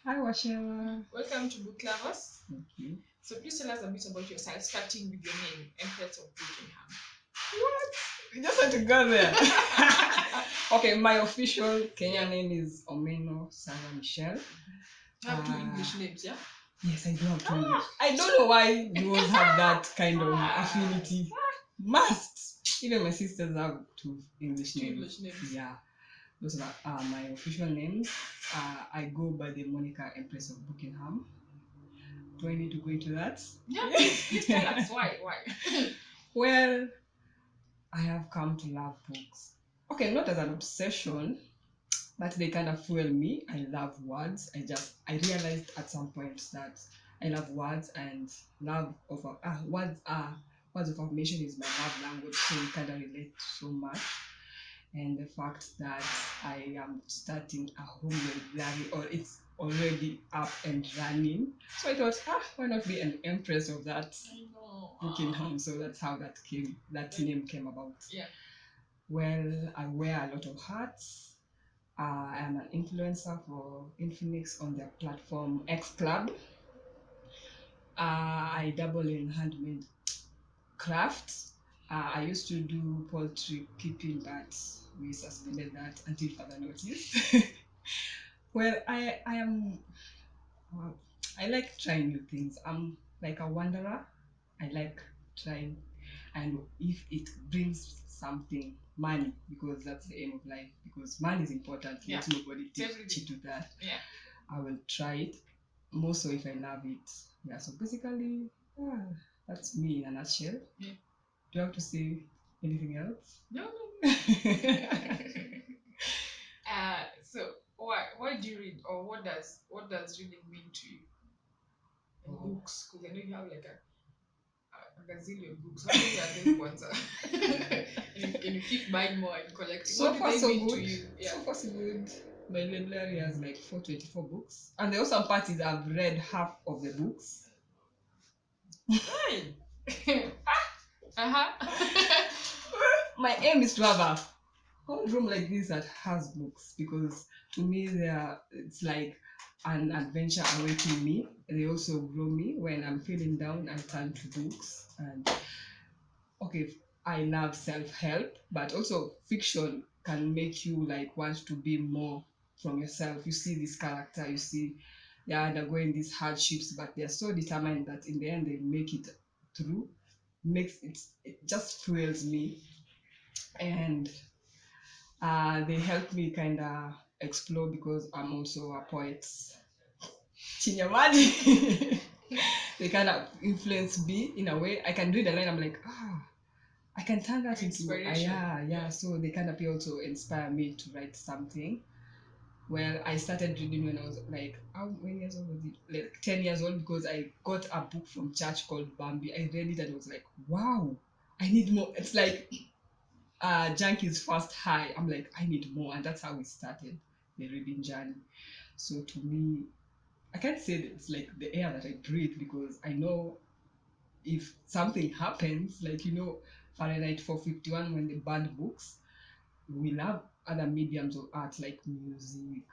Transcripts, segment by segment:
Hi, Wacera. Welcome to Book Lovers. Thank you. So please tell us a bit about yourself, starting with your name, Empress of Bookingham. What? You just had to go there. Okay, my official Kenyan name is Omeno Sarah Michelle. You have two English names, yeah? Yes, I do have two English. I don't know why you all have that kind of affinity. Must. Even my sisters have two English Two names. English names. Yeah. Those are my official names. I go by the moniker Empress of Bookingham. Do I need to go into that? Yeah, please tell us why. Well, I have come to love books. Okay, not as an obsession, but they kind of fuel me. I love words. I realized at some point that I love words and words of affirmation is my love language, so we kind of relate so much. And the fact that I am starting a home library, or it's already up and running, so I thought, why not be an empress of that Bookingham? So that's how that name came about. Yeah. Well, I wear a lot of hats. I am an influencer for Infinix on their platform X Club. I dabble in handmade crafts. I used to do poultry keeping, but we suspended that until further notice. Well, I am. Wow. I like trying new things. I'm like a wanderer. I like trying, and if it brings something, money, because that's the aim of life. Because money is important. Yeah. Let nobody cheat with that. Yeah. I will try it. More so if I love it. Yeah. So basically, that's me in a nutshell. Yeah. Do you have to say anything else? No. So why do you read, or what does reading mean to you? And books, because I know you have like a gazillion books. How many are those ones? And you keep buying more and collecting. So What do far, they so mean to good. you? Yeah. So far, so good. My library has like 424 books. And the awesome part is I've read half of the books. Right. Uh-huh. My aim is to have a whole room like this that has books, because to me it's like an adventure awaiting me. They also grow me. When I'm feeling down, I turn to books. And okay, I love self-help, but also fiction can make you like want to be more from yourself. You see this character, you see they're undergoing these hardships, but they're so determined that in the end they make it through. It just fuels me. And they help me kind of explore, because I'm also a poet. Chinyamadi. They kind of influence me in a way. I can read a line, I'm like, I can turn that into Inspiration. yeah. So they kind of also inspire me to write something. Well, I started reading when I was like, how many years old was it? Like 10 years old, because I got a book from church called Bambi. I read it and I was like, wow, I need more. It's like Junkie's first high. I'm like, I need more. And that's how we started the reading journey. So to me, I can't say that it's like the air that I breathe, because I know if something happens, like, Fahrenheit 451, when they banned books, we love other mediums of art like music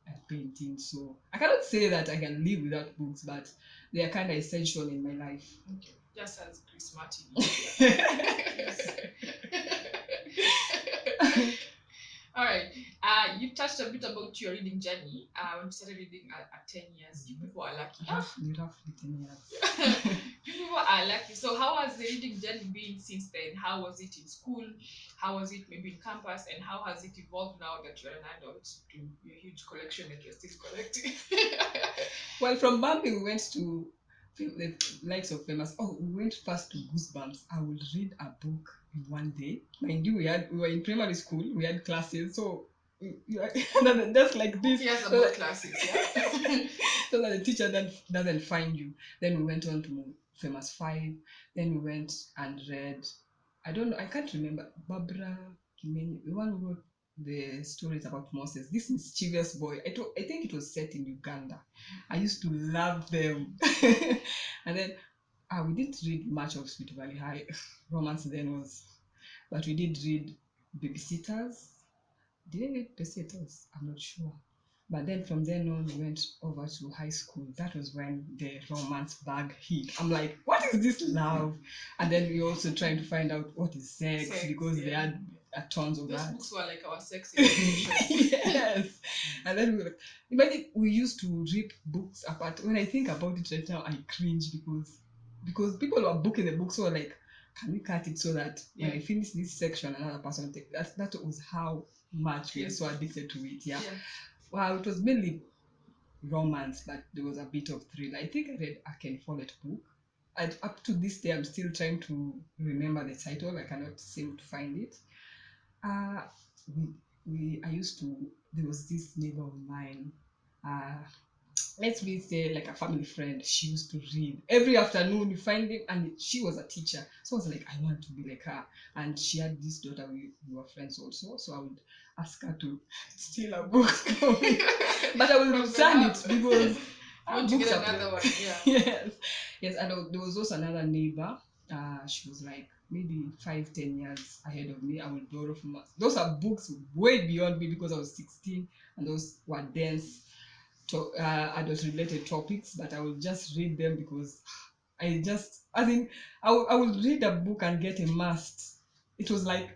and painting. So I cannot say that I can live without books, but they are kind of essential in my life. Okay. Just as Chris Martin. All right. You touched a bit about your reading journey. When you started reading at 10 years, you people are lucky. Roughly 10 years. You people are lucky. So, how has the reading journey been since then? How was it in school? How was it maybe in campus? And how has it evolved now that you're an adult to your huge collection that you're still collecting? Well, from Bambi, we went to the likes of famous. Oh, we went first to Goosebumps. I will read a book in one day. Mind you, we were in primary school. We had classes, so that's like this. Yes, about classes, yeah. So that the teacher doesn't find you. Then we went on to Famous Five. Then we went and read. I don't know. I can't remember. Barbara Kimeni, the one who wrote the stories about Moses. This mischievous boy. I think it was set in Uganda. I used to love them. And then we didn't read much of Sweet Valley High. Romance then was, but we did read Babysitters. Did I read Babysitters? I'm not sure. But then from then on, we went over to high school. That was when the romance bug hit. I'm like, what is this love? And then we also trying to find out what is sex, because they yeah. had tons of Those that. books were like our sex education. Yes. And then we were like, imagine we used to rip books apart. When I think about it right now, I cringe because people were booking the books, so were like, can we cut it so that when Yeah. I finish this section, another person will take that was how much we are so addicted to it. Yeah. Yeah. Wow, it was mainly romance, but there was a bit of thrill. I think I read a Ken Follett book. And up to this day, I'm still trying to remember the title. I cannot seem to find it. Uh, we, I used to, there was this neighbor of mine. Uh, let's be say like a family friend. She used to read every afternoon. You find him, and she was a teacher, so I was like, I want to be like her. And she had this daughter. We were friends also, so I would ask her to steal a book from me, but I will From the return mom. it because You want to books get are another one, yeah. yes, yes. And there was also another neighbor. She was like maybe 5, 10 years ahead of me. I would borrow from her. Those are books way beyond me because I was 16, and those were dense to adult related topics, but I will just read them because I think I will read a book and get immersed. It was like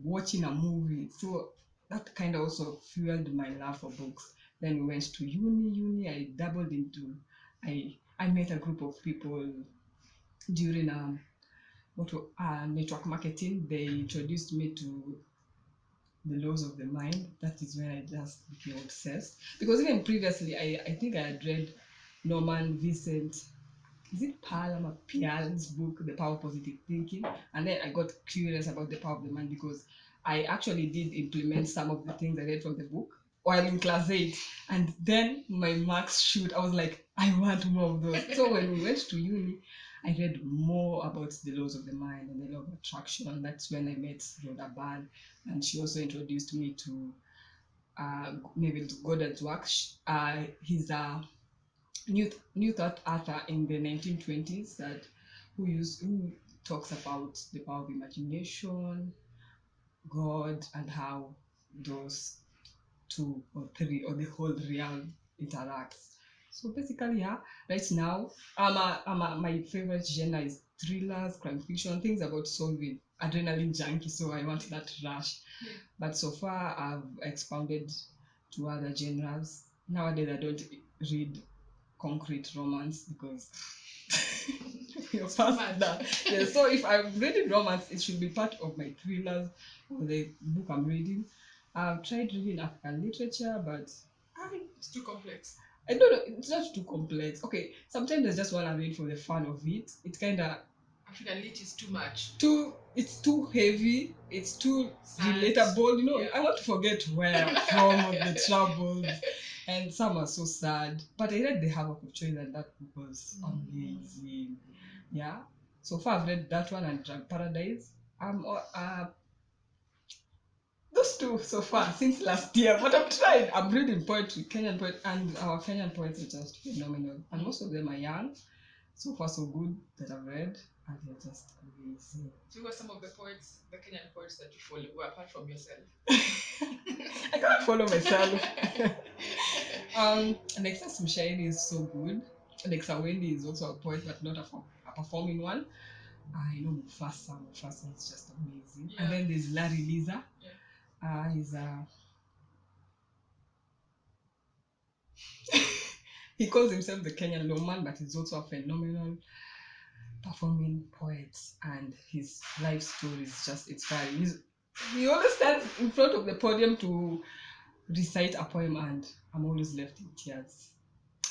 watching a movie. So that kind of also fueled my love for books. Then we went to uni. I dabbled into, I met a group of people during network marketing. They introduced me to the laws of the mind. That is when I just became obsessed. Because even previously, I think I had read Norman Vincent, is it Palama Pial's book, The Power of Positive Thinking? And then I got curious about the power of the mind because I actually did implement some of the things I read from the book while in class 8. And then my marks shoot. I was like, I want more of those. So when we went to uni, I read more about the laws of the mind and the law of attraction. That's when I met Rhoda Byrne, and she also introduced me to Neville Goddard's work. He's a new thought author in the 1920s that who talks about the power of imagination, God, and how those two or three or the whole realm interacts. So basically, yeah, right now, my favorite genre is thrillers, crime fiction, things about solving, adrenaline junkie. So I want that rush. Yeah. But so far, I've expounded to other genres. Nowadays, I don't read concrete romance because you're It's too past much. that. Yeah, so if I'm reading romance, it should be part of my thrillers or the book I'm reading. I've tried reading African literature, but It's too complex. I don't know. It's not too complex. Okay, sometimes I just want to read for the fun of it. It's kind of African lit is too much. too. It's too heavy. It's too Sad. relatable. Yeah. I want to forget where I'm from, the troubles, and some are so sad. But I read The Havoc of Choice, and that book was amazing. Yeah. So far, I've read that one and Drug Paradise. Those two so far since last year. But I've tried. I'm reading poetry, Kenyan poet, and our Kenyan poets are just phenomenal. And most of them are young. So far, so good that I've read, and they're just amazing. So who are some of the poets, the Kenyan poets that you follow, well, apart from yourself? I can't follow myself. Alexa Mshairi is so good. Alexa Wendy is also a poet, but not a performing one. I know Mufasa. Mufasa is just amazing. Yeah. And then there's Larry Liza. Yeah. He's a he calls himself the Kenyan lawman, but he's also a phenomenal performing poet, and his life story is just inspiring. He always stands in front of the podium to recite a poem, and I'm always left in tears.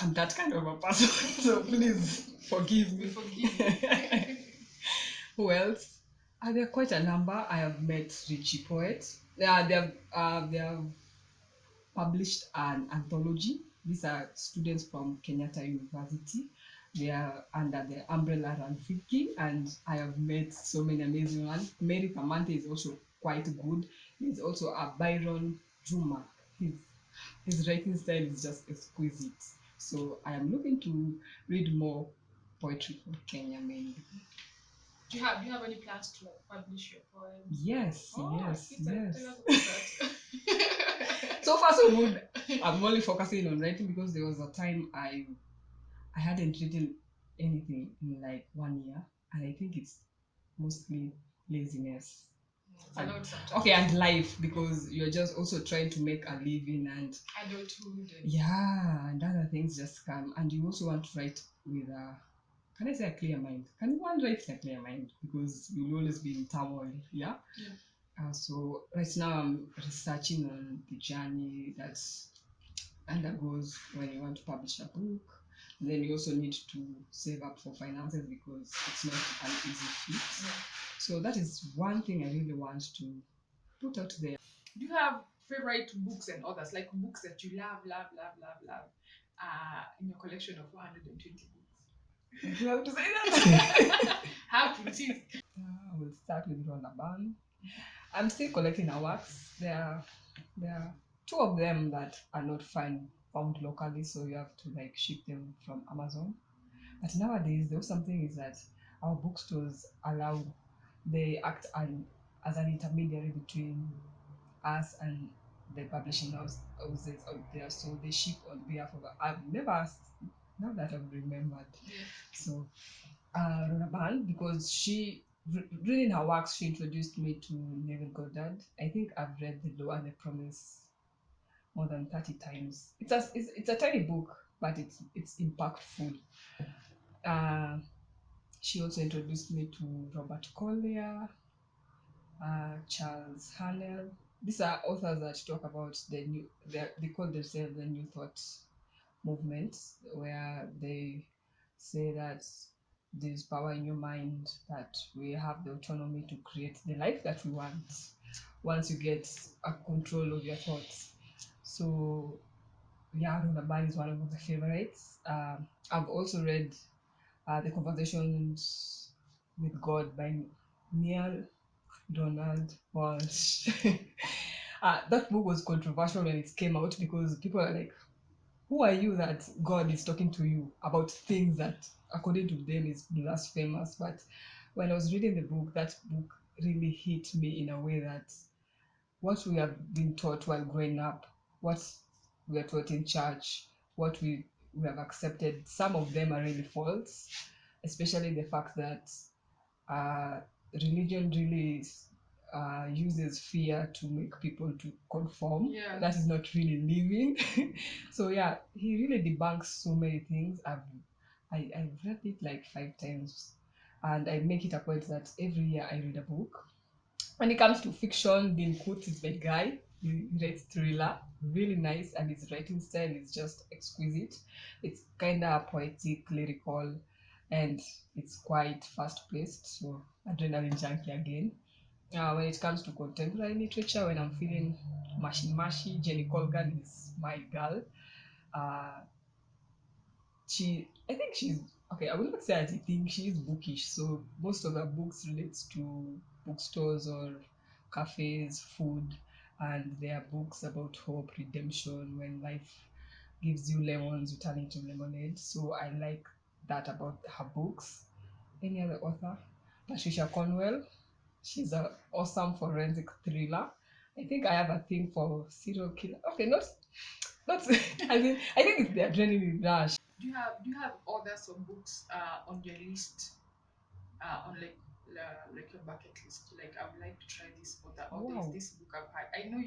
I'm that kind of a person, so please forgive We me. forgive you. Who else? There are quite a number. I have met Richie poets. They have published an anthology. These are students from Kenyatta University. They are under the umbrella Ranfiki, and I have met so many amazing ones. Mary Kamante is also quite good. There's also a Byron Juma. His writing style is just exquisite. So I am looking to read more poetry from Kenya mainly. Do you have any plans to like publish your poems? Yes, Oh, yes, please tell us yes. about that. So far so good. I'm only focusing on writing because there was a time I hadn't written anything in like 1 year, and I think it's mostly laziness. It's And allowed sometimes. okay, and life, because you're just also trying to make a living, and Adulthood and yeah, and other things just come, and you also want to write with a, can I say, a clear mind? Can one write in a clear mind? Because you'll always be in turmoil. Yeah. yeah. So right now I'm researching on the journey that undergoes when you want to publish a book. Then you also need to save up for finances because it's not an easy feat. So that is one thing I really want to put out there. Do you have favorite books and others, like books that you love, love, love, love, love, in your collection of 120 books? Do I have to say that? Have to insist. I will start with Rhonda Byrne. I'm still collecting her works. There are two of them that are not found locally, so you have to like ship them from Amazon. But nowadays, there was something is that our bookstores allow, they act as an intermediary between us and the publishing houses out there. So they ship on behalf of. I've never asked. Now that I've remembered. Yeah. So Ronaban, because reading her works, she introduced me to Neville Goddard. I think I've read The Law and the Promise more than 30 times. It's a tiny book, but it's impactful. Uh, she also introduced me to Robert Collier, Charles Hannell. These are authors that talk about they call themselves the New Thought movement, where they say that there's power in your mind, that we have the autonomy to create the life that we want once you get a control of your thoughts. So yeah, Runaban is one of my favorites. I've also read The Conversations with God by Neil Donald Walsh. That book was controversial when it came out because people are like, who are you that God is talking to you about things that, according to them, is blasphemous? But when I was reading the book, that book really hit me in a way that what we have been taught while growing up, what we are taught in church, what we have accepted, some of them are really false, especially the fact that uh, religion really uses fear to make people to conform. Yeah. That is not really living. So yeah, he really debunks so many things. I've read it like 5 times, and I make it a point that every year I read a book. When it comes to fiction, Dean Koontz is my guy. He writes thriller, really nice, and his writing style is just exquisite. It's kind of poetic, lyrical, and it's quite fast paced. So, adrenaline junkie again. When it comes to contemporary literature, when I'm feeling mashy, Jenny Colgan is my girl. Uh, I think she's okay. I will not say I think she's bookish. So most of her books relates to bookstores or cafes, food, and they are books about hope, redemption. When life gives you lemons, you turn into lemonade. So I like that about her books. Any other author? Patricia Cornwell. She's an awesome forensic thriller. I think I have a thing for serial killer. Okay, not. I think it's the adrenaline rush. Do you have others of books on your list, on like your bucket list? Like, I would like to try this author, or there's Wow. this book I've had. I know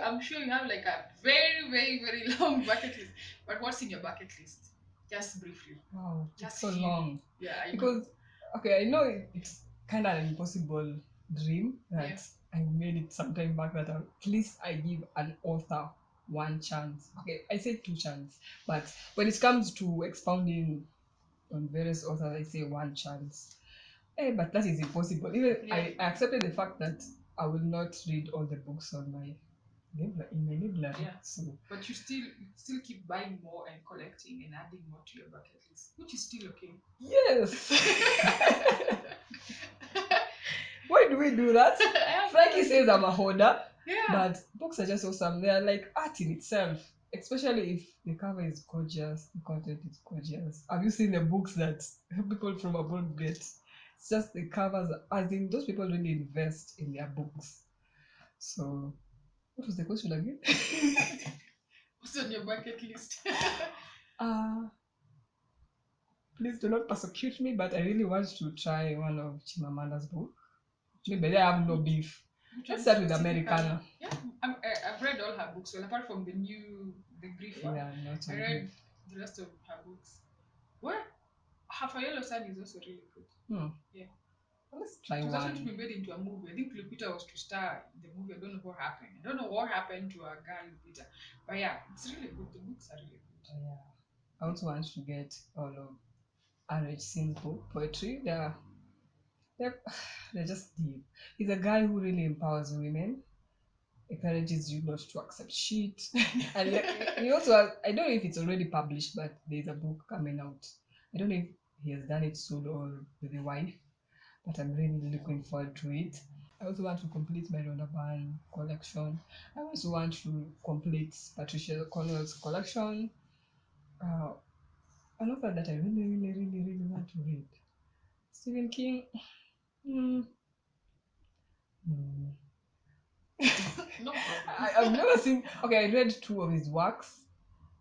I'm sure you have like a very, very, very long bucket list. But what's in your bucket list? Just briefly. Wow, it's Just so few. long. Yeah, I know. Because, okay, I know it's kind of an impossible dream Yeah. that I made it sometime back that at least I give an author one chance. Okay, I said two chance, but when it comes to expounding on various authors, I say one chance. But that is impossible. Even Yeah. I accepted the fact that I will not read all the books on my in my library. Yeah. So But you still keep buying more and collecting and adding more to your bucket list, which is still okay. yes. Why do we do that? I have no Frankie says idea. I'm a hoarder, Yeah. but books are just awesome. They are like art in itself, especially if the cover is gorgeous, the content is gorgeous. Have you seen the books that people from abroad get? It's just the covers. As in, those people really invest in their books. So, what was the question again? What's on your bucket list? uh, Please do not persecute me, but I really want to try one of Chimamanda's book. Maybe I have no beef. Which Let's one start with specifically? Americana. Yeah, I've read all her books. Well, apart from the Grief one, Yeah, not I so read grief. the rest of her books. Well, Half a Yellow Sun is also really good. Hmm. Yeah. Let's try It was actually to be one. made into a movie. I think Lupita was to star in the movie. I don't know what happened. I don't know what happened to our girl Lupita. But yeah, it's really good. The books are really good. Yeah. I also want to get all of R.H. Singh's book, poetry. They're, they're just deep. He's a guy who really empowers women, encourages you not to accept shit. And he also has, I don't know if it's already published, but there's a book coming out. I don't know if he has done it solo or with a wife, but I'm really looking forward to it. I also want to complete my Rhonda Byrne collection. I also want to complete Patricia Cornwell's collection. Uh, an author that I really, really, really, really want to read. Stephen King. Mm, no. No problem. I've never seen. Okay, I read two of his works.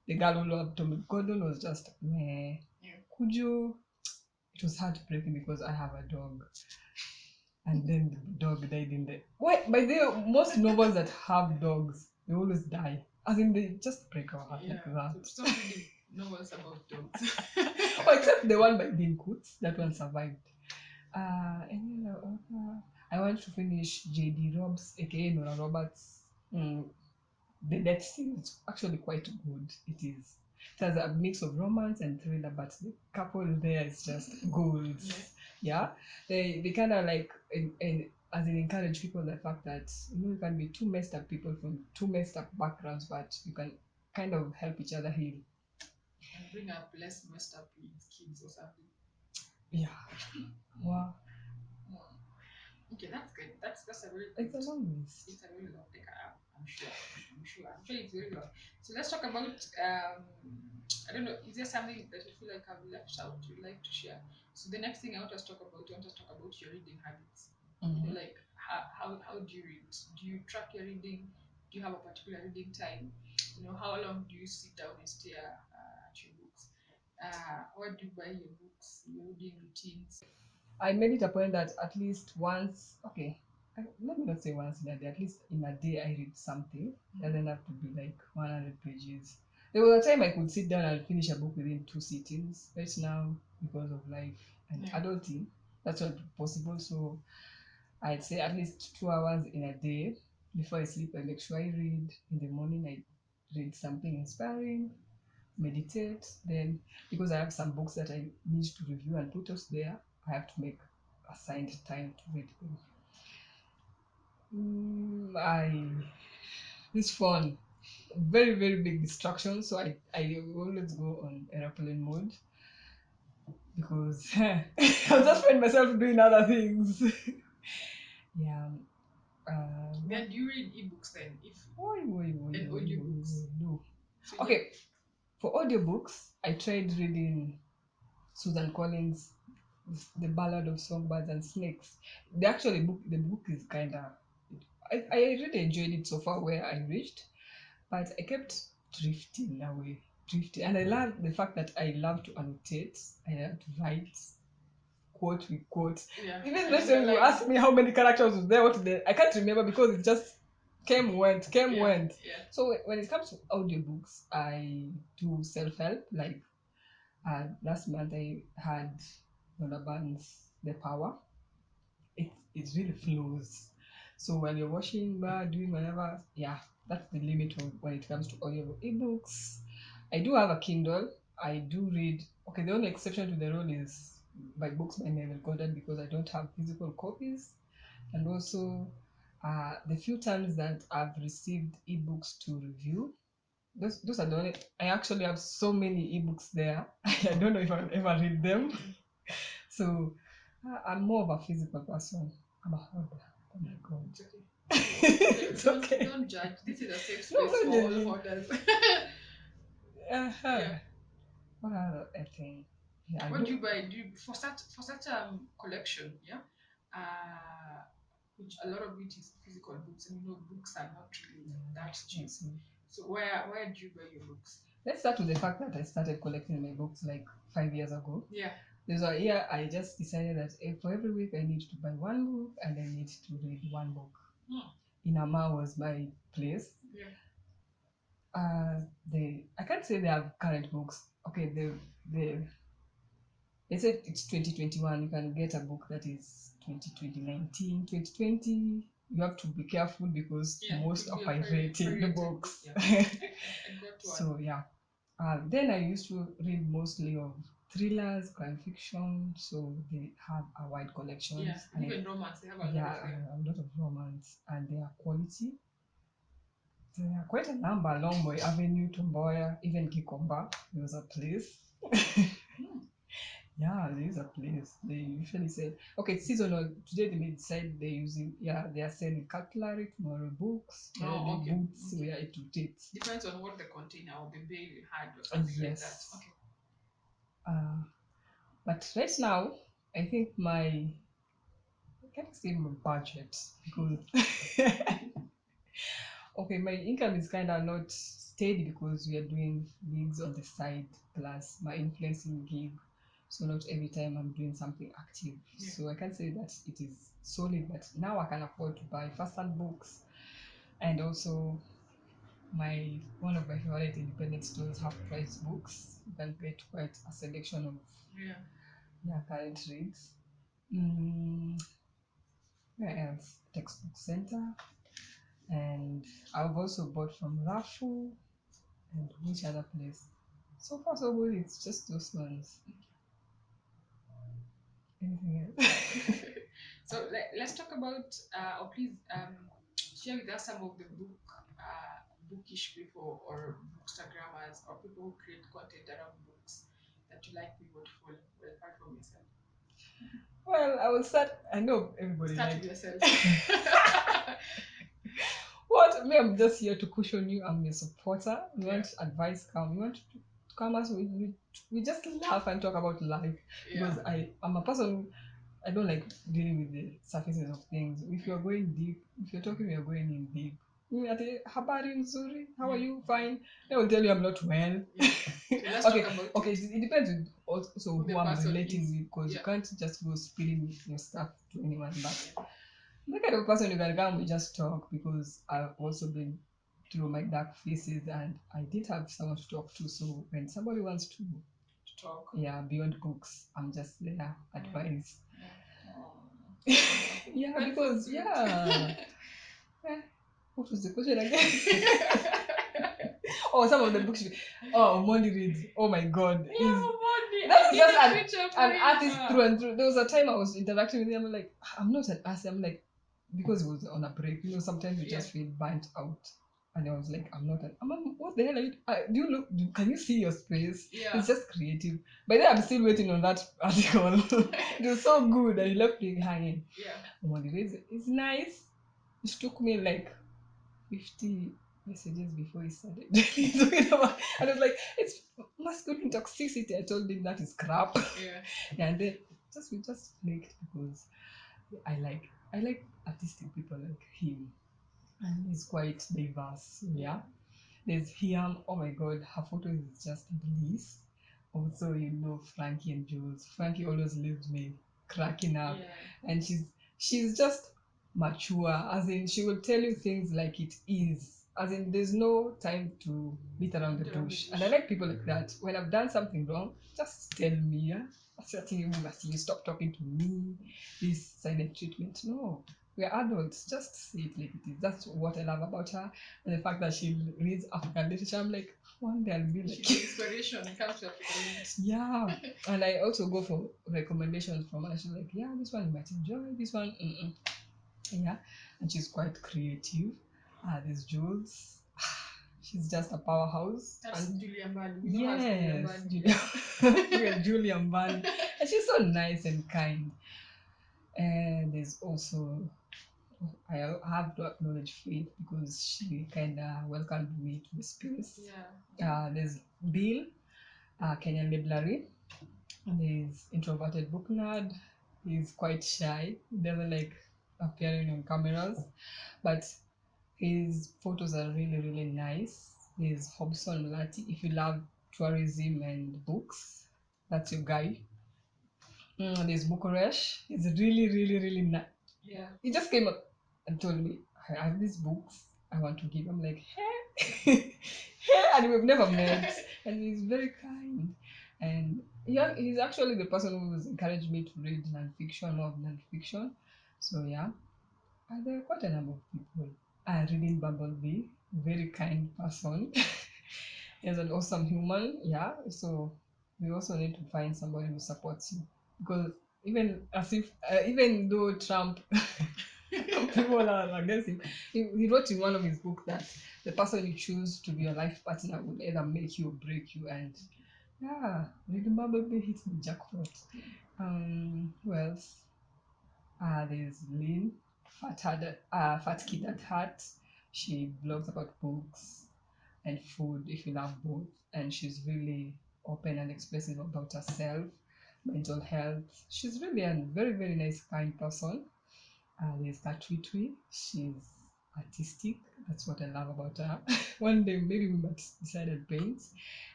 The Girl Who Loved Tommy Gordon was just meh. Yeah. Could you? It was heartbreaking because I have a dog, and then the dog died in the. Why? By the way, most novels that have dogs, they always die. As in, they just break our heart like Yeah. So that. stop reading novels about dogs. Oh, except the one by Dean Koontz. That one survived. Any other author? I want to finish J.D. Robbs, aka Nora Roberts. The death scene is actually quite good. It is. It has a mix of romance and thriller, but the couple there is just gold. Yeah. Yeah, they kind of like and as in encourage people the fact that you can be two messed up people from two messed up backgrounds, but you can kind of help each other heal. And bring up less messed up kids or something. Yeah. Wow. Okay, that's good. That's a very It's good. a long list. It's a very long take. I'm sure. I'm sure it's very long. So let's talk about. I don't know. Is there something that you feel like I've left out? You'd like to share? So the next thing I want us to talk about. I want us to talk about your reading habits. Mhm. Like how do you read? Do you track your reading? Do you have a particular reading time? How long do you sit down and stare at your books? Where do you buy your books? Your reading routines. I made it a point that at least once, okay, let me not say once in a day, at least in a day I read something. It doesn't have to be like 100 pages. There was a time I could sit down and finish a book within two sittings. Right now, because of life and Yeah. adulting, that's not possible. So I'd say at least 2 hours in a day. Before I sleep, I make sure I read. In the morning, I read something inspiring, meditate. Then, because I have some books that I need to review and put us there, I have to make assigned time to read them. I This phone, very very big distraction. So I always go on airplane mode because I'll just find myself doing other things. Yeah. What? Then do you read ebooks then? If Why, and audiobooks. no. So you Okay, for audiobooks, I tried reading Susan Collins' The Ballad of Songbirds and Snakes. The book is kind of. I really enjoyed it so far where I reached, but I kept drifting away, drifting. And I love the fact that I love to annotate. I love to write quote with quote. yeah, Even and this time you underline. ask me how many characters was there, I can't remember because it just came, Yeah, went. yeah. So when it comes to audiobooks, I do self help. Like last month, I had Donna Barnes' The Power. It really flows. So when you're washing bar, doing whatever, yeah, that's the limit when it comes to audio ebooks. I do have a Kindle. I do read. Okay, the only exception to the rule is my books by Neville Goddard because I don't have physical copies, and also the few times that I've received ebooks to review. Those are the only. I actually have so many ebooks there. I don't know if I'll ever read them. So I'm more of a physical person. I'm a hoarder. Oh my god. It's okay. It's okay. Don't judge. This is a safe No, I'm space not for all judging. hoarders. Uh-huh. Yeah. What other thing? Yeah, I What do do. you buy? Do you for such collection? Yeah, uh, which a lot of it is physical books, and books are not really that cheap. Yes. So where do you buy your books? Let's start with the fact that I started collecting my books like 5 years ago. Yeah, There's a year I just decided that for every week I need to buy one book and I need to read one book. Hmm. Inama was my place. Yeah, I can't say they have current books. Okay, they said it's 2021. You can get a book that is 2019, 2020. You have to be careful because yeah. It most could are be a pirated pirated book. books. Yeah, I got one. So yeah. Then I used to read mostly of thrillers, crime fiction. So they have a wide collection. Yeah, And even romance. They have a lot yeah, of them. a lot of romance, and they are quality. There are quite a number along my avenue, Tomboya, even Kikomba. There was a place. Hmm. Yeah, there is a place. They usually sell. Okay, it's seasonal. Today they may decide they're using. Yeah, they are selling cutlery, tomorrow books, the other day Oh, okay. boots. Okay. Where it rotates. Depends on what the container or the bale you had or something like that. Yes. Okay. But right now, I think I can't say my budget because okay, my income is kind of not steady because we are doing gigs on the side plus my influencing gig. So not every time I'm doing something active. Yeah. So I can't say that it is solid, but now I can afford to buy first-hand books, and also my one of my favorite independent stores have price books. You can get quite a selection of Yeah. current reads. Mm, where else? Textbook Center, and I've also bought from Rafu. And which other place? So far, so good. It's just those ones. Anything else? So let's talk about, or please share with us some of the bookish people or bookstagrammers or people who create content around books that you like people to follow, well, apart from yourself. Well, I will start. I know everybody Start like. with yourself. What? Me, I'm just here to cushion you. I'm your supporter. You Yeah. want advice? Come. You want to come us? We just laugh and talk about life because Yeah. I'm a person. I don't like dealing with the surfaces of things. If you're going deep, if you're talking, you're going in deep. Ati, habari nzuri, how are Yeah. you? Fine. I will tell you I'm not well. Yeah. So let's talk Okay, about okay. it. It depends with also Who the who I'm person relating is. with because you Yeah. can't just go spilling your stuff to anyone. Yeah. But the kind of person you can come, we just talk because I've also been through my dark phases and I did have someone to talk to. So when somebody wants to, To talk. yeah, beyond books, I'm just there, Yeah. advice. Yeah. Oh, Yeah, that feels because good. yeah. Eh, what was the question again? Oh, some of the books. Oh, Molly reads. Oh my God, Yeah, is money. that I is need just a picture for an him. artist through and through. There was a time I was interacting with him. I'm like, I'm not an artist. I'm like, because it was on a break. Sometimes you Yeah. just feel burnt out. And I was like, I'm not an. What the hell are you? Do you look? Can you see your space? Yeah. It's just creative. But then I'm still waiting on that article. It was so good, and he left me hanging. Yeah. Molly reads. It's nice. It took me like 50 messages before he started talking about, and I was like, it's masculine toxicity. I told him that is crap. Yeah. Yeah, and then we just clicked because I like artistic people like him, and he's quite diverse. So, Yeah. yeah. There's Hiam. Oh my God, her photos is just bliss. Also, Frankie and Jules. Frankie always leaves me cracking up, Yeah. and she's just mature. As in, she will tell you things like it is. As in, there's no time to beat around the Beat around the bush. And I bush. like people like that. When I've done something wrong, just tell me. Yeah, you stop talking to me. This silent treatment. No, we're adults. Just say it like it is. That's what I love about her. And the fact that she reads African literature, I'm like, one day I'll be like, She's an inspiration when it comes to African lit. yeah. And I also go for recommendations from her. She's like, yeah, this one you might enjoy. This one, mm-mm. Yeah. And she's quite creative. There's Jules. She's just a powerhouse. That's And Julia Mbani. We know her as Julia yes, Mbani. Julia, Yeah. yeah, Julia Mbani. And she's so nice and kind. And there's also I have to acknowledge Faith because she kind of welcomed me to the space. Yeah. There's Bill, Kenyan Library. And he's introverted book nerd. He's quite shy. He doesn't like appearing on cameras, but his photos are really, really nice. There's Hobson Mulati. If you love tourism and books, that's your guy. There's Bucharest. He's really, really, really nice. Yeah. He just came up and told me, I have these books I want to give. I'm like, hey, hey, and we've never met. And he's very kind. And yeah, he's actually the person who's encouraged me to read nonfiction, more of nonfiction. So yeah, and there are quite a number of people. Reading Bumblebee, very kind person. He's an awesome human. Yeah. So we also need to find somebody who supports you because even though Trump people are against him, he wrote in one of his books that the person you choose to be your life partner will either make you or break you. And yeah, reading Bumblebee hits the jackpot. Who else? There's Lynn, Fat Kid at Heart. She blogs about books and food if you love both. And she's really open and expressive about herself, mental health. She's really a very, very nice, kind person. There's Katwitwi. She's artistic. That's what I love about her. One day maybe we might decide on paints.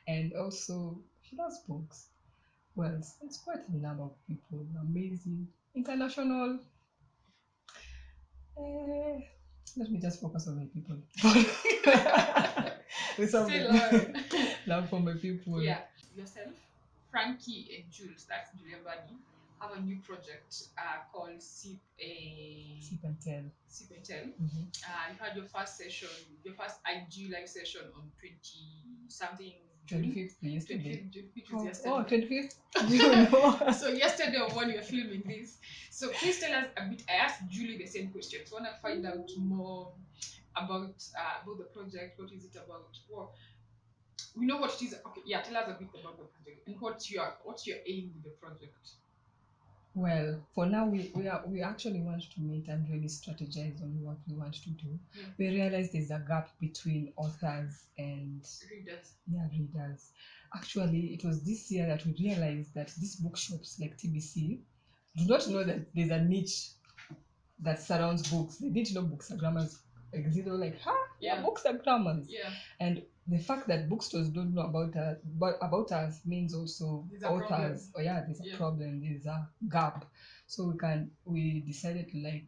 And also she loves books. Well, it's quite a number of people. Amazing. International. Eh, let me just focus on my people. With some Still on. love for my people. Yeah. Yourself, Frankie and Jules, that's Julia Bunny, have a new project called Sip and tell. Sip and Tell. Mhm. You had your first session, your first IG live session on 20 something June. 25th yesterday. 25th June, which was Oh, yesterday. 25th June. So yesterday when you're filming this. So please tell us a bit. I asked Julie the same question. So I want to find out more about the project. What is it about? What we know what it is. Okay, yeah, tell us a bit about the project and what's your aim with the project. Well, for now, we actually want to meet and really strategize on what we want to do. Yeah. We realize there's a gap between authors and Readers. readers. Actually, it was this year that we realized that these bookshops like TBC do not know that there's a niche that surrounds books. They didn't know books are grammars exist. They were like, huh? Yeah, books are grammars. Yeah. And the fact that bookstores don't know about us, but about us means also There's a problem. authors. Oh yeah, there's a problem. There's a gap. So we decided to like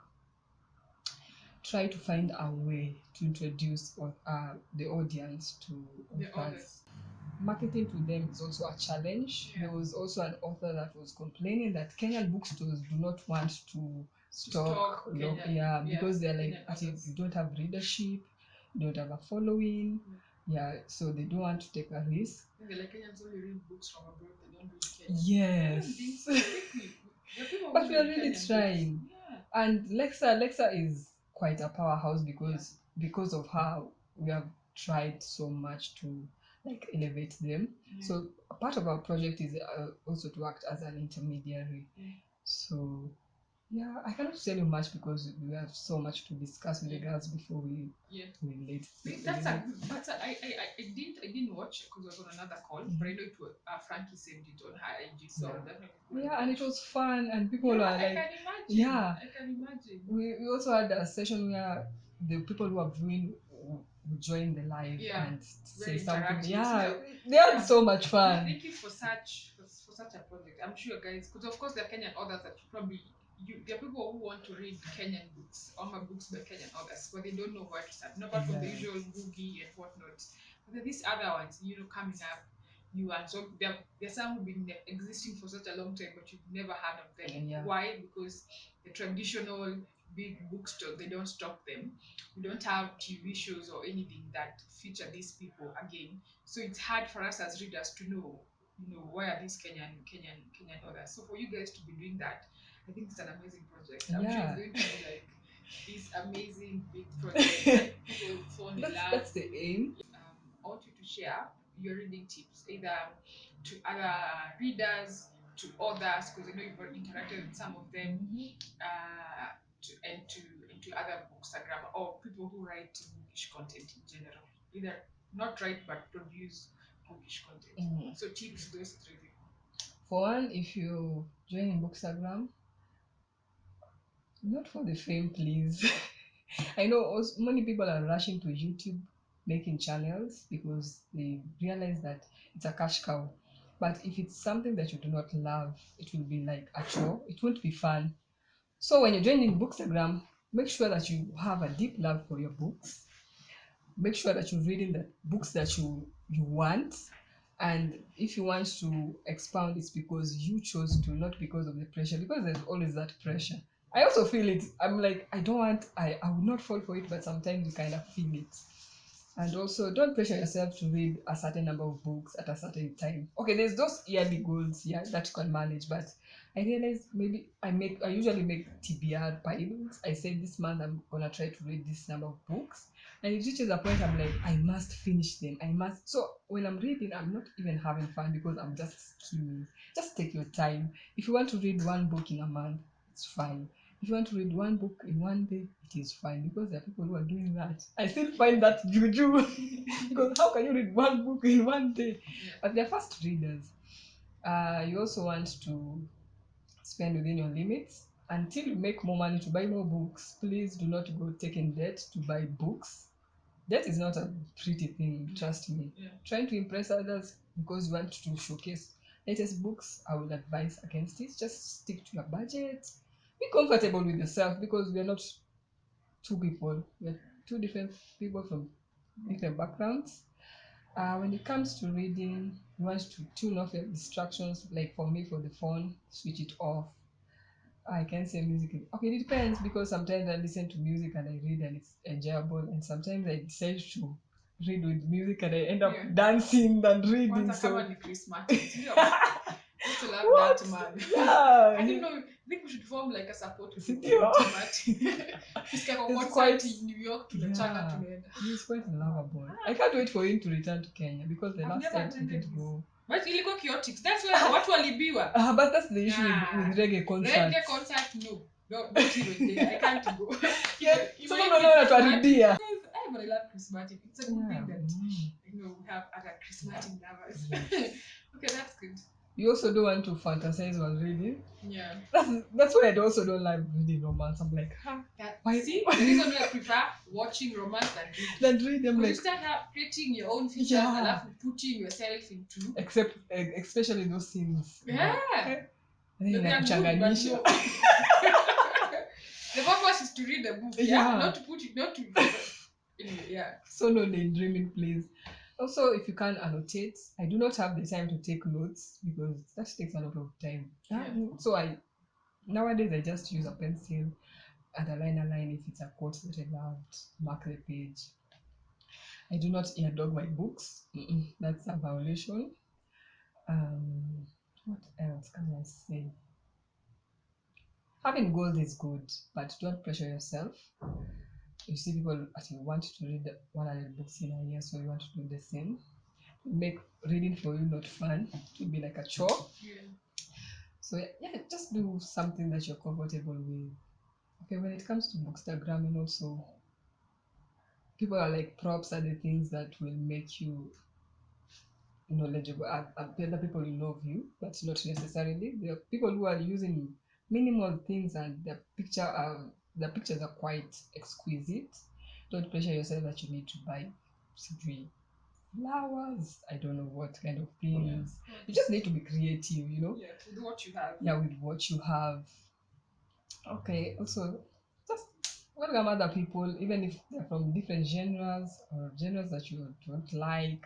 try to find a way to introduce the audience to The authors. authors. Marketing to them is also a challenge. Yeah. There was also an author that was complaining that Kenyan bookstores do not want to stock Kenyan, because they're like, Kenyan "Ati, authors. you don't have readership, you don't have a following, so they don't want to take a risk." They're like Kenyans only read books from abroad, they don't read Kenyan. I don't think Yes. so. I think there are people who But we are read really Kenyan trying. books. Yeah. And Lexa is quite a powerhouse because of how we have tried so much to like elevate them. So a part of our project is also to act as an intermediary. So yeah, I cannot tell you much because we have so much to discuss with the girls before we late. I didn't watch because I was on another call, but I know it was Frankie sent it on her IG, so I'll definitely go and and watch. it was fun and people are like, I can imagine. yeah. I can imagine. We also had a session where the people who are viewing would join the live and say Very something. interactive. Yeah, they had so much fun. Thank you for such a project. I'm sure guys, because of course there are Kenyan authors that there are people who want to read Kenyan books, or my books by Kenyan authors, but they don't know where to start. Not apart from the usual Googie and whatnot. But then these other ones, coming up, new and so there are some who've been existing for such a long time, but you've never heard of them. Yeah. Why? Because the traditional big bookstore, they don't stock them. We don't have TV shows or anything that feature these people again. So it's hard for us as readers to know, why are these Kenyan authors. So for you guys to be doing that, I think it's an amazing project. I'm sure it's going to be like this amazing big project that people will fall in love. That's the aim. I want you to share your reading tips, either to other readers, to others, because I know you've interacted with some of them, and to other bookstagram or people who write bookish content in general. Either not write but produce bookish content. So tips to those three people. For one, if you join in Bookstagram, not for the fame, please. I know also many people are rushing to YouTube making channels because they realize that it's a cash cow. But if it's something that you do not love, it will be like a chore. It won't be fun. So when you're joining Bookstagram, make sure that you have a deep love for your books. Make sure that you're reading the books that you want. And if you want to expound, it's because you chose to, not because of the pressure, because there's always that pressure. I also feel it. I'm like, I don't want, I would not fall for it, but sometimes you kind of feel it. And also, don't pressure yourself to read a certain number of books at a certain time. Okay, there's those yearly goals, yeah, that you can manage. But I realize maybe I usually make TBR piles. I say this month I'm gonna try to read this number of books, and it reaches a point I'm like, I must finish them. I must. So when I'm reading, I'm not even having fun because I'm just skimming. Just take your time. If you want to read one book in a month, it's fine. If you want to read one book in one day, it is fine because there are people who are doing that. I still find that juju because how can you read one book in one day? Yeah. But they're fast readers. You also want to spend within your limits until you make more money to buy more books. Please do not go taking debt to buy books. Debt is not a pretty thing, trust me. Yeah. Trying to impress others because you want to showcase latest books, I would advise against it. Just stick to your budget. Be comfortable with yourself because we are not two people. We are two different people from different backgrounds. When it comes to reading, you want to tune off your distractions. Like for me, for the phone, switch it off. I can say music. Okay, it depends because sometimes I listen to music and I read and it's enjoyable, and sometimes I decide to read with music and I end up dancing and reading. Kwanza So kama ni Chris Martin, sindio? Used to love what? that man. Yeah, I didn't know. I think we should form like a support group for Sindio? Chris Martin. Tusikia kwa He's concert quite, in New York, tunachanga yeah, tunaenda. he's quite lovable. I can't wait for him to return to Kenya because the I've last never time he attended didn't his. go. But ilikuwa chaotic. That's why watu walibiwa. But that's the issue with reggae concerts. Reggae concert, no. Not even there. I can't go. Yeah, Even sasa if ndo it's naona Chris Martin. tuharibia. Because but I love Chris Martin. It's a good thing that we have other Chris Martin lovers. Okay, that's good. You also don't want to fantasize while reading. Yeah. That's why I also don't like reading romance. I'm like, why? See, the reason why I prefer watching romance than reading. Then read them Because like, you start creating your own features, yeah. putting yourself into. Except, especially those scenes. Yeah. And then They are good, but inakuchanganisha. no. The purpose is to read the book, Yeah. not to put it, not to. Anyway, yeah. So no daydreaming, please. Also, if you can annotate, I do not have the time to take notes because that takes a lot of time. Yeah. So nowadays I just use a pencil and a line if it's a quote that I loved, mark the page. I do not eardog my books. That's a violation. What else can I say? Having goals is good, but don't pressure yourself. You see people that you want to read 100 books in a year, so you want to do the same. Make reading for you not fun. It will be like a chore. Yeah. So yeah, just do something that you're comfortable with. Okay, when it comes to Bookstagram, and also people are like props are the things that will make you knowledgeable. The people who love you, but not necessarily. There are people who are using minimal things and the pictures are quite exquisite. Don't pressure yourself that you need to buy sijui flowers. I don't know what kind of things. Yeah. You just need to be creative, Yeah, with what you have. Yeah, with what you have. Okay, also just welcome other people, even if they're from different genres or genres that you don't like.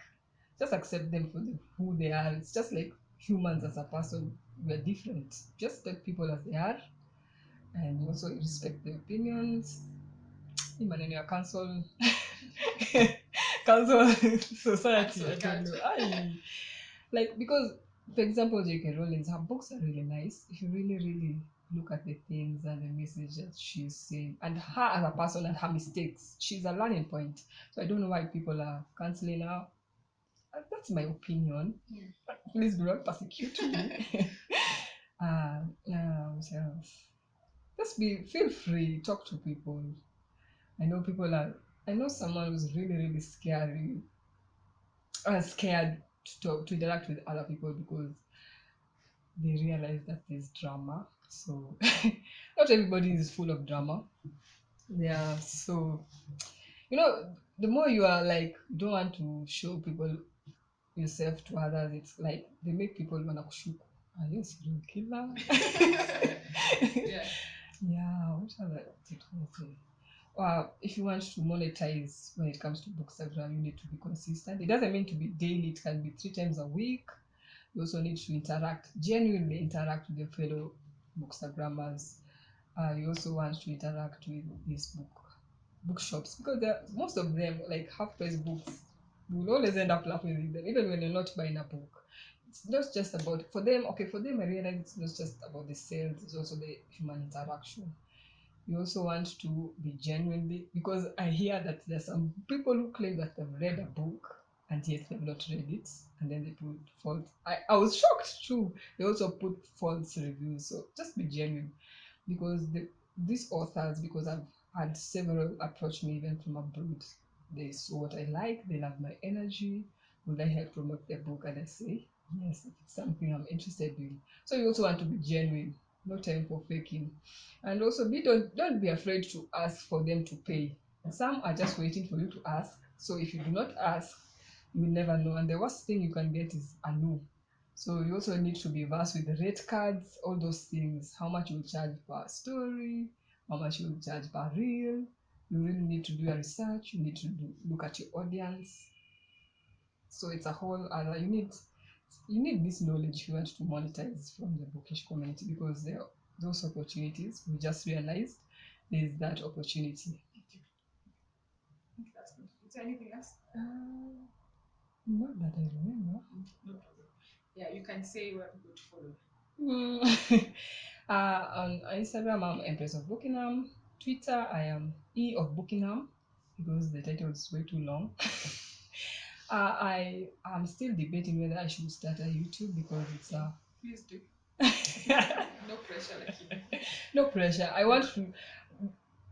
Just accept them for who they are. It's just like humans as a person. We're different. Just take people as they are, and you also respect their opinions. Hii maneno ya cancel cancel society. Cancel I don't know. culture. Like because for example, J.K. Rowling's her books are really nice. If you really look at the themes and the message that she's saying, and her as a person and her mistakes, she's a learning point. So I don't know why people are canceling her. That's my opinion. Yeah. Please do not persecute me. What else? Just feel free, talk to people. I know people are. I know someone who's really scary, scared to interact with other people because they realize that there's drama. So not everybody is full of drama. Yeah. So the more you are like don't want to show people yourself to others, it's like they make people wanna kushuku. Are you a serial killer? Yeah. Yeah, what other tips can I say? If you want to monetize when it comes to Bookstagram, you need to be consistent. It doesn't mean to be daily, it can be 3 times a week. You also need to genuinely interact with your fellow Bookstagrammers. You also want to interact with these bookshops because most of them, like half price books, you will always end up laughing with them, even when you're not buying a book. It's not just about for them. Okay, for them, I realize it's not just about the sales; it's also the human interaction. You also want to be genuinely, because I hear that there's some people who claim that they've read a book and yet they've not read it, and then they put false. I was shocked too. They also put false reviews. So just be genuine, because these authors, because I've had several approach me even from abroad. They saw what I like, they love my energy. Will I help promote their book? And I say yes, if it's something I'm interested in. So you also want to be genuine, no time for faking. And also don't be afraid to ask for them to pay. Some are just waiting for you to ask. So if you do not ask, you will never know. And the worst thing you can get is a no. So you also need to be versed with the rate cards, all those things. How much you will charge per story, how much you will charge per reel. You really need to do your research. You need to look at your audience. So it's a whole other. You need this knowledge if you want to monetize from the bookish community, because there are those opportunities. We just realized there's that opportunity. Thank you. I think that's good. Is there anything else? Not that I remember. No problem. Yeah, you can say where people to follow. On Instagram, I'm Empress of Bookingham. Twitter, I am E of Bookingham because the title is way too long. I am still debating whether I should start a YouTube because it's Please do. No pressure, like you. no pressure. I want to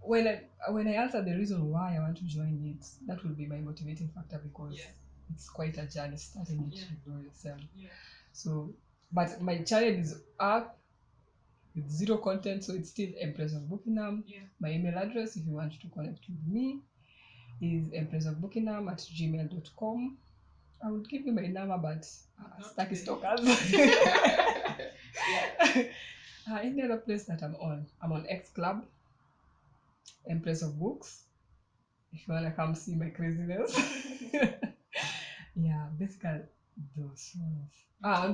when I answer the reason why I want to join it, that will be my motivating factor because Yeah. it's quite a journey starting it Yeah. to grow yourself. Yeah. So, but my channel is up with zero content, so it's still Empress of Bookingham. Yeah. My email address, if you want to connect with me, is empressofbookingham@gmail.com. I would give you my number, but Not stucky today. stalkers. Yeah. Any other place that I'm on X Club, Empress of Books. If you wanna come see my craziness. Yeah, basically those ones.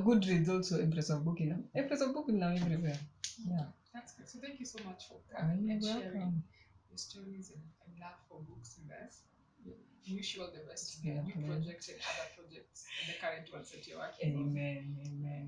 Goodreads also, Empress of Bookingham. Empress of Bookingham everywhere. Yeah. That's good. So thank you so much for coming You're and sharing welcome. your stories and love for books with us. We wish you all the best It's in been your a new pleasure. projects and other projects and the current ones that you're working on. Amen. Amen.